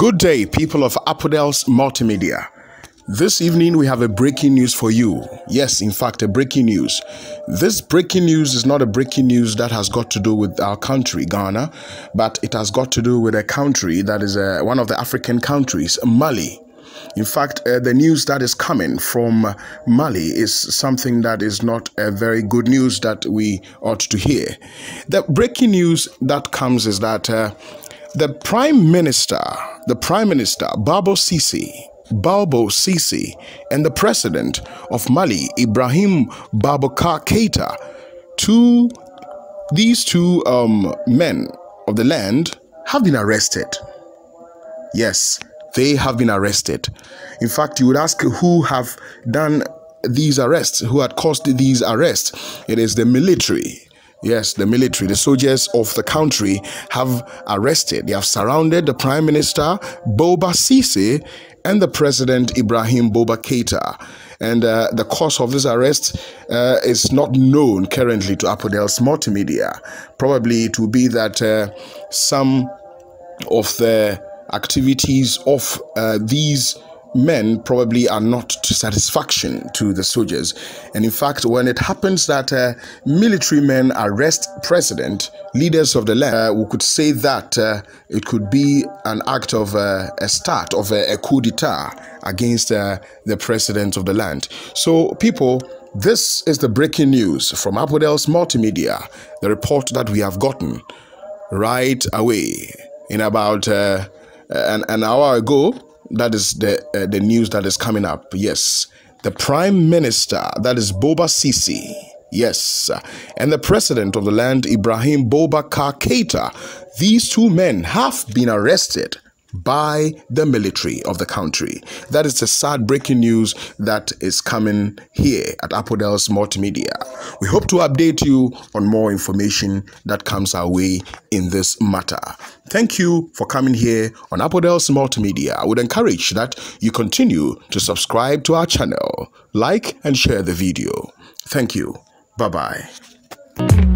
Good day, people of Apodels Multimedia. This evening we have a breaking news for you. Yes, in fact, a breaking news. This breaking news is not a breaking news that has got to do with our country, Ghana, but it has got to do with a country that is one of the African countries, Mali. In fact, the news that is coming from Mali is something that is not a very good news that we ought to hear. The breaking news that comes is that the Prime Minister, Balbo Sisi, and the President of Mali, Ibrahim Boubacar Keita, these two men of the land have been arrested. Yes, they have been arrested. In fact, you would ask who have done these arrests, who had caused these arrests. It is the military. Yes, the military, the soldiers of the country have arrested. They have surrounded the Prime Minister, Balbo Sisi, and the President, Ibrahim Boubacar Keita. And the cause of this arrest is not known currently to Apodels Multimedia. Probably it will be that some of the activities of these men probably are not to satisfaction to the soldiers. And in fact, when it happens that military men arrest president, leaders of the land, we could say that it could be an act of a start of a coup d'etat against the president of the land. So people, this is the breaking news from Apodels Multimedia, the report that we have gotten right away in about an hour ago. That is the news that is coming up. Yes, the Prime Minister, that is Balbo Sisi, yes, and the President of the land, Ibrahim Boubacar Keita, these two men have been arrested by the military of the country. That is the sad breaking news that is coming here at Apodels Multimedia. We hope to update you on more information that comes our way in this matter. Thank you for coming here on Apodels Multimedia. I would encourage that you continue to subscribe to our channel, like and share the video. Thank you. Bye-bye.